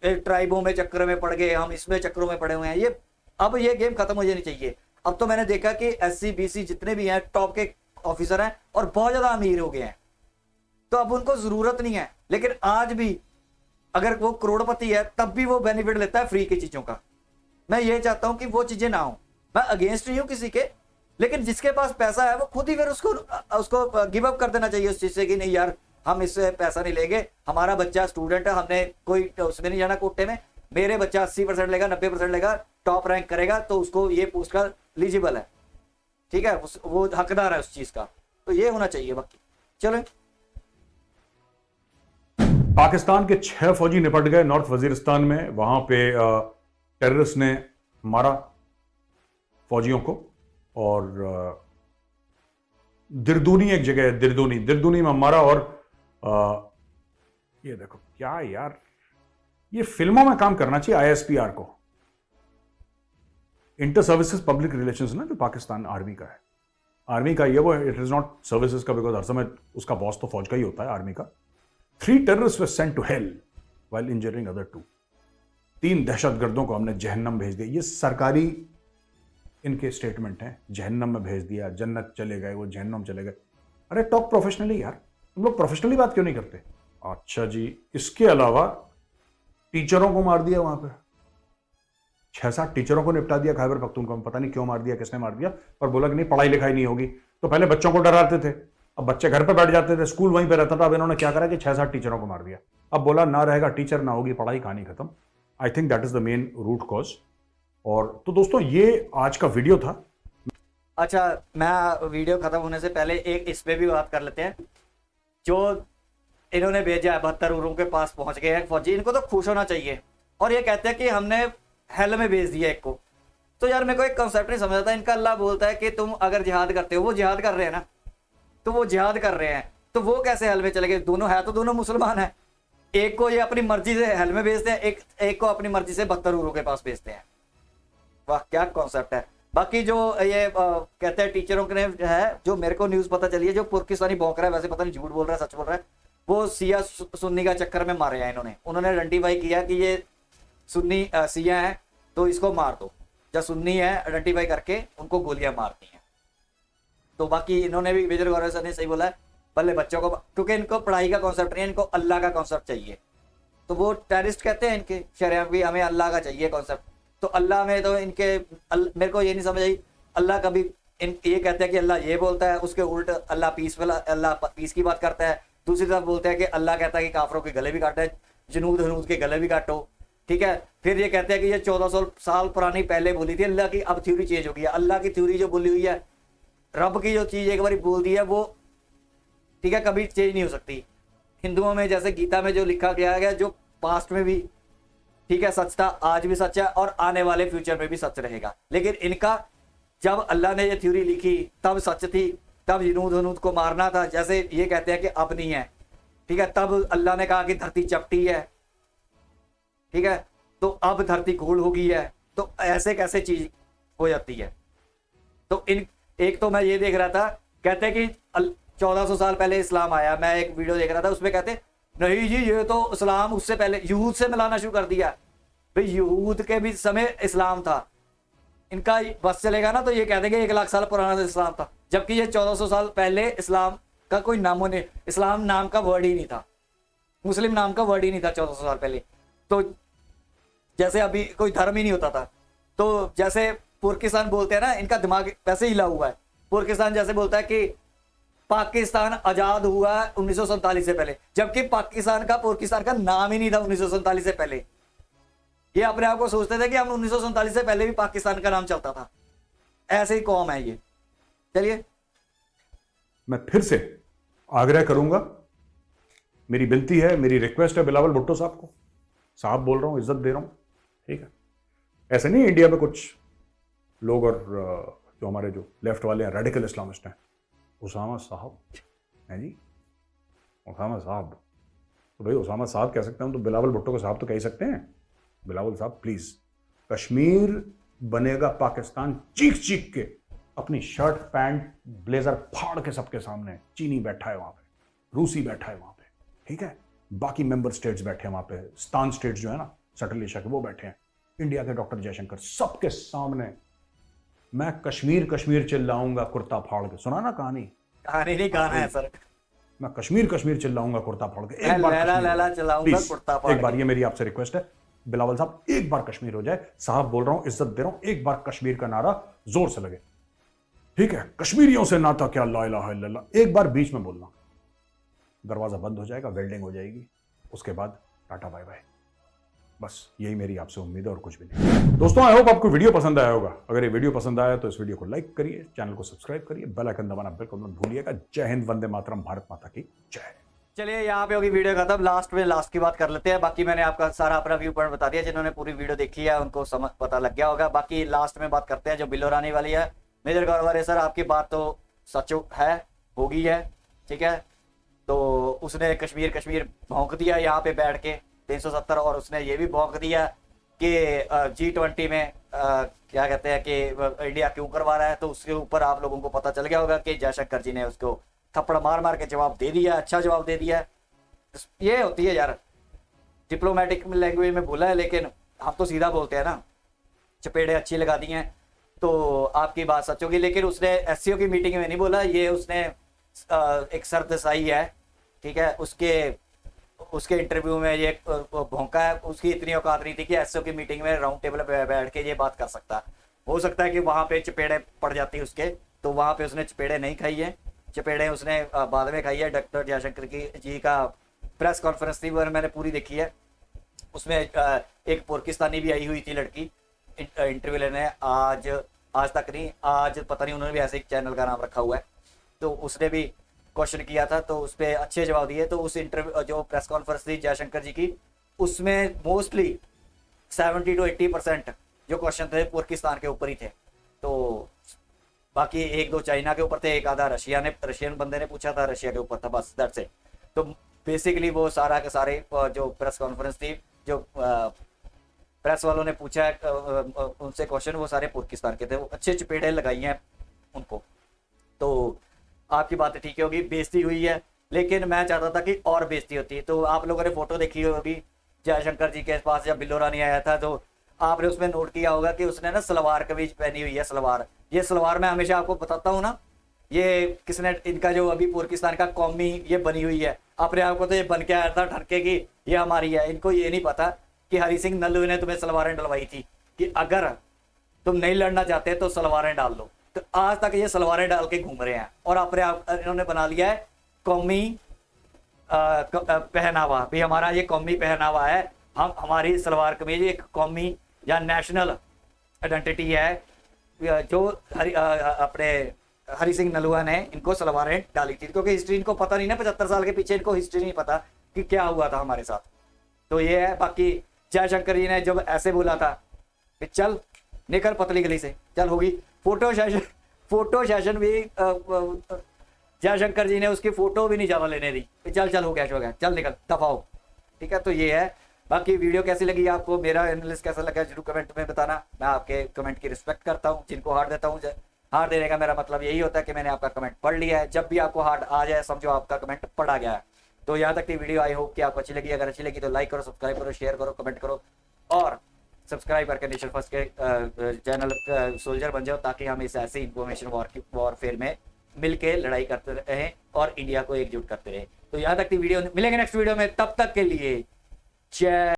ट्राइबों में चक्कर में पड़ गए हम, इसमें चक्करों में पड़े हुए हैं। ये अब ये गेम खत्म हो जानी चाहिए। अब तो मैंने देखा कि SC BC जितने भी हैं टॉप के ऑफिसर हैं और बहुत ज्यादा अमीर हो गए हैं, तो अब उनको जरूरत नहीं है। लेकिन आज भी अगर वो करोड़पति है तब भी वो बेनिफिट लेता है फ्री की चीजों का। मैं ये चाहता हूं कि वो चीजें ना हो। मैं अगेंस्ट नहीं हूं किसी के, लेकिन जिसके पास पैसा है वो खुद ही फिर उसको गिव अप कर देना चाहिए उस चीज से कि नहीं यार हम इससे पैसा नहीं लेंगे, हमारा बच्चा स्टूडेंट है, हमने कोई उसमें नहीं जाना कोटे में, मेरे बच्चा 80% लेगा, 90% लेगा, टॉप रैंक करेगा तो उसको ये पोस्ट का एलिजिबल है, ठीक है, वो हकदार है उस चीज का। तो ये होना चाहिए। बाकी चलो, पाकिस्तान के 6 फौजी निपट गए नॉर्थ वजीरिस्तान में। वहां पे टेररिस्ट ने मारा फौजियों को, और दिरदूनी एक जगह है, दिरदूनी में मारा। और ये देखो क्या यार, ये फिल्मों में काम करना चाहिए ISPR को, इंटर सर्विसेज पब्लिक रिलेशंस ना, जो पाकिस्तान आर्मी का है, आर्मी का ये वो, इट इज नॉट सर्विसेज का, बिकॉज हर समय उसका बॉस तो फौज का ही होता है आर्मी का। 3 terrorists were sent to hell while injuring other 2। 3 दहशतगर्दों को हमने जहन्नम भेज दिया। ये सरकारी इनके स्टेटमेंट हैं, जहन्नम में भेज दिया, जन्नत चले गए, वो जहन्नम चले गए। अरे टॉक प्रोफेशनली यार, तुम लोग प्रोफेशनली बात क्यों नहीं करते? अच्छा जी, इसके अलावा टीचरों को मार दिया वहां पे, 6-7 टीचरों को निपटा दिया खैबर पख्तूनख्वा में। पता नहीं क्यों मार दिया, किसने मार दिया, पर बोला कि नहीं पढ़ाई लिखाई नहीं होगी। तो पहले बच्चों को डराते थे, अब बच्चे घर पे बैठ जाते थे, स्कूल वहीं पे रहता था। अब इन्होंने क्या करा कि 6-7 टीचरों को मार दिया। अब बोला ना रहेगा टीचर, ना होगी पढ़ाई, कहानी खत्म। I think that is the main root cause. और तो दोस्तों ये आज का वीडियो था। अच्छा, मैं वीडियो खत्म होने से पहले एक इस पे भी बात कर लेते हैं। जो इन्होंने भेजा है 72 उरों के पास पहुंच गए हैं फौजी, इनको तो खुश होना चाहिए। और ये कहते हैं कि हमने हेल में भेज दिया एक को। तो यार मेरे को एक कॉन्सेप्ट नहीं समझ आता। इनका अल्लाह बोलता है कि तुम अगर जिहाद करते हो, वो जिहाद कर रहे हैं ना, तो वो जिहाद कर रहे हैं, तो वो कैसे हेल में चले गए? दोनों है तो दोनों मुसलमान है। एक को ये अपनी मर्जी से हेल में भेजते हैं, एक को अपनी मर्जी से 72 उरों के पास भेजते हैं। वाह क्या कॉन्सेप्ट है। बाकी जो ये कहते हैं टीचरों के ने है, जो मेरे को न्यूज पता चली है, जो पुरकिस्तानी भौंक रहा है, वैसे पता नहीं झूठ बोल रहा है सच बोल रहा है, वो सिया सुन्नी का चक्कर में मारे हैं इन्होंने। उन्होंने आइडेंटिफाई किया कि ये सुन्नी सिया है तो इसको मार दो। जब सुन्नी है आइडेंटिफाई करके उनको गोलियां मारती हैं। तो बाकी इन्होंने भी, मेजर गौरव सर ने सही बोला है, भले बच्चों को, क्योंकि इनको पढ़ाई का कॉन्सेप्ट नहीं है, इनको अल्लाह का कॉन्सेप्ट चाहिए। तो वो टेररिस्ट कहते हैं इनके शरिया भी, हमें अल्लाह का चाहिए कॉन्सेप्ट। तो अल्लाह में तो इनके मेरे को ये नहीं समझ आई। अल्लाह कभी ये कहते हैं कि अल्लाह ये बोलता है, उसके उल्ट अल्लाह पीस की बात करता है। दूसरी तरफ बोलते हैं कि अल्लाह कहता है कि काफरों के गले भी काटता है, जुनूद हनूद के गले भी काटो, ठीक है। फिर ये कहते हैं कि ये 1400 साल पुरानी पहले बोली थी अल्लाह की, अब थ्योरी चेंज हो गई है। अल्लाह की थ्योरी जो बोली हुई है, रब की जो चीज एक बार बोल दी है वो, ठीक है, कभी चेंज नहीं हो सकती। हिंदुओं में जैसे गीता में जो लिखा गया जो पास्ट में भी, ठीक है, सच था, आज भी सच है और आने वाले फ्यूचर में भी सच रहेगा। लेकिन इनका, जब अल्लाह ने ये थ्योरी लिखी तब सच थी, तब जुनूद हनूद को मारना था। जैसे ये कहते हैं कि अब नहीं है, ठीक है। तब अल्लाह ने कहा कि धरती चपटी है, ठीक है, तो अब धरती गोल हो गई है। तो ऐसे कैसे चीज हो जाती है? तो इन एक तो मैं ये देख रहा था, कहते हैं कि 1400 साल पहले इस्लाम आया। मैं एक वीडियो देख रहा था, उसमें कहते नहीं जी ये तो इस्लाम उससे पहले यहूद से मिलाना शुरू कर दिया। भाई यहूद के भी समय इस्लाम था। इनका बस चलेगा ना तो ये कह देंगे 1 लाख साल पुराना इस्लाम था, जबकि ये 1400 साल पहले इस्लाम का कोई नामो नहीं, इस्लाम नाम का वर्ड ही नहीं था, मुस्लिम नाम का वर्ड ही नहीं था 1400 साल पहले। तो जैसे अभी कोई धर्म ही नहीं होता था। तो जैसे पुरकिस्तान बोलते हैं ना, इनका दिमाग वैसे हिला हुआ है। पुरकिस्तान जैसे बोलता है कि पाकिस्तान आजाद हुआ 1947 से पहले, जबकि पाकिस्तान का पुरकिस्तान का नाम ही नहीं था 1947 से पहले। ये अपने आप को सोचते थे कि हम 1947 से पहले भी पाकिस्तान का नाम चलता था। ऐसे ही कौम है ये। चलिए, मैं फिर से आग्रह करूंगा, मेरी विनती है, मेरी रिक्वेस्ट है बिलावल भुट्टो साहब को, साहब बोल रहा हूं, इज्जत दे रहा हूं, ठीक है। ऐसे नहीं इंडिया में कुछ लोग और जो हमारे जो लेफ्ट वाले हैं, रेडिकल इस्लामिस्ट हैं, उसामा साहब हैं जी, उसामा साहब। तो भाई उसामा साहब कह सकते हैं, तो बिलावल भुट्टो को साहब तो कह ही सकते हैं। बिलावल साहब प्लीज, कश्मीर बनेगा पाकिस्तान चीख चीख के, अपनी शर्ट पैंट ब्लेजर फाड़ के सबके सामने। चीनी बैठा है वहां पे, रूसी बैठा है वहां पे, ठीक है, बाकी मेंबर स्टेट्स बैठे हैं वहां पे, स्तान स्टेट्स जो है ना सेंट्रल एशिया के, वो बैठे हैं, इंडिया के डॉक्टर जयशंकर, सबके सामने मैं कश्मीर कश्मीर चिल्लाऊंगा कुर्ता फाड़ के। सुना ना कहानी? कहानी नहीं, गाना है सर। मैं कश्मीर कश्मीर चिल्लाऊंगा कुर्ता फाड़ के। मैं लैला लैला चलाऊंगा कुर्ता फाड़ एक बार, के। ये मेरी आपसे रिक्वेस्ट है बिलावल साहब, एक बार कश्मीर हो जाए, साहब बोल रहा हूं, इज्जत दे रहा हूं, एक बार कश्मीर का नारा जोर से लगे, ठीक है। कश्मीरियों से नाता क्या, ला इलाहा इल्लल्लाह, एक बार बीच में बोलना, दरवाजा बंद हो जाएगा, वेल्डिंग हो जाएगी, उसके बाद टाटा बाय बाय। बस यही मेरी आपसे उम्मीद है और कुछ भी नहीं। दोस्तों आई होप आपको वीडियो पसंद आया होगा। अगर ये वीडियो पसंद आया तो इस वीडियो को लाइक करिए, चैनल को सब्सक्राइब करिए, बेल आइकन दबाना बिल्कुल मत भूलिएगा। जय हिंद, वंदे मातरम, भारत माता की जय। चलिए यहाँ पे होगी वीडियो खत्म। लास्ट की बात कर लेते हैं। बाकी मैंने आपका सारा अपना व्यू पॉइंट बता दिया, जिन्होंने पूरी वीडियो देखी है उनको समझ पता लग गया होगा। बाकी लास्ट में बात करते हैं जो बिल आने वाली है। मेजर गौरव सर, आपकी बात तो सच है, होगी है, ठीक है। तो उसने कश्मीर भौंक दिया यहाँ पे बैठ के 370, और उसने ये भी भौंक दिया कि G20 में क्या कहते हैं कि इंडिया क्यों करवा रहा है। तो उसके ऊपर आप लोगों को पता चल गया होगा कि जयशंकर जी ने उसको थप्पड़ मार मार के जवाब दे दिया, अच्छा जवाब दे दिया। ये होती है यार, डिप्लोमेटिक लैंग्वेज में बोला है, लेकिन हम तो सीधा बोलते हैं ना, चपेड़े अच्छी लगा दी हैं। तो आपकी बात सच होगी, लेकिन उसने SCO की मीटिंग में नहीं बोला, ये उसने एक सरदसाई है, ठीक है, उसके उसके इंटरव्यू में ये भौंका है, उसकी इतनी औकात नहीं थी कि एसओ की मीटिंग में राउंड टेबल पे बैठ के ये बात कर सकता। हो सकता है कि वहां पे चपेड़े पड़ जाती उसके, तो वहां पे उसने चपेड़े नहीं खाई है। चपेड़े उसने बाद में खाई है। डॉक्टर जयशंकर की जी का प्रेस कॉन्फ्रेंस थी, वो मैंने पूरी देखी है। उसमें एक पाकिस्तानी भी आई हुई थी लड़की इंटरव्यू लेने, आज तक नहीं, आज पता नहीं, उन्होंने भी ऐसे एक चैनल का नाम रखा हुआ है, तो उसने भी क्वेश्चन किया था, तो उस पर अच्छे जवाब दिए। तो उस इंटरव्यू जो प्रेस कॉन्फ्रेंस थी जयशंकर जी की, उसमें मोस्टली 70 to 80% जो क्वेश्चन थे पाकिस्तान के ऊपर ही थे। तो बाकी एक दो चाइना के ऊपर थे, एक आधा रशियन बंदे ने पूछा था, रशिया के ऊपर था, बस दैट्स इट। तो बेसिकली वो सारा के सारे जो प्रेस कॉन्फ्रेंस थी, जो प्रेस वालों ने पूछा उनसे क्वेश्चन, वो सारे पाकिस्तान के थे। वो अच्छे चपेड़े लगाई हैं उनको। तो आपकी बात ठीक होगी, बेइज्जती हुई है, लेकिन मैं चाहता था कि और बेइज्जती होती। तो आप लोगों ने फोटो देखी होगी जयशंकर जी के पास जब बिल्लो रानी आया था, तो आपने उसमें नोट किया होगा कि उसने ना सलवार कमीज पहनी हुई है। सलवार, ये सलवार मैं हमेशा आपको बताता हूँ ना, ये किसने, इनका जो अभी पाकिस्तान का कौमी ये बनी हुई है, अपने आप को तो ये बन के आया था ठरके की ये हमारी है। इनको ये नहीं पता कि हरि सिंह नल्लू ने तुम्हें सलवारें डलवाई थी कि अगर तुम नहीं लड़ना चाहते तो सलवारें डाल लो। तो आज तक ये सलवारें डाल के घूम रहे हैं और अपने आप इन्होंने बना लिया है कौमी पहनावा भी, हमारा ये कौमी पहनावा है। हम, हमारी सलवार कमीज एक कौमी या नेशनल आइडेंटिटी है। जो अपने हरि सिंह नलुआ ने इनको सलवारें डाली थी, क्योंकि हिस्ट्री इनको पता नहीं ना, 75 साल के पीछे इनको हिस्ट्री नहीं पता कि क्या हुआ था हमारे साथ। तो ये है। बाकी जयशंकर जी ने जब ऐसे बोला था कि चल निकल पतली गली से, चल होगी फोटो सेशन भी जयशंकर जी ने उसकी फोटो भी नहीं ज्यादा लेने दी, चल चल हो गया चल निकल दफाओ। ठीक है, तो ये है। बाकी वीडियो कैसी लगी आपको, मेरा एनालिसिस कैसा लगा, जरूर कमेंट में बताना। मैं आपके कमेंट की रिस्पेक्ट करता हूँ, जिनको हार्ट देता हूँ। हार्ट देने का मेरा मतलब यही होता है कि मैंने आपका कमेंट पढ़ लिया है। जब भी आपको हार्ट आ जाए समझो आपका कमेंट पढ़ा गया है। तो यहाँ तक की वीडियो आई होप कि आपको अच्छी लगी। अगर अच्छी लगी तो लाइक करो, सब्सक्राइब करो, शेयर करो, कमेंट करो और सब्सक्राइब करके नेशन फर्स्ट के चैनल सोल्जर बन जाओ, ताकि हम इस ऐसी इंफॉर्मेशन वॉरफेयर में मिलके लड़ाई करते रहें और इंडिया को एकजुट करते रहें। तो यहाँ तक की वीडियो, मिलेंगे नेक्स्ट वीडियो में, तब तक के लिए जय।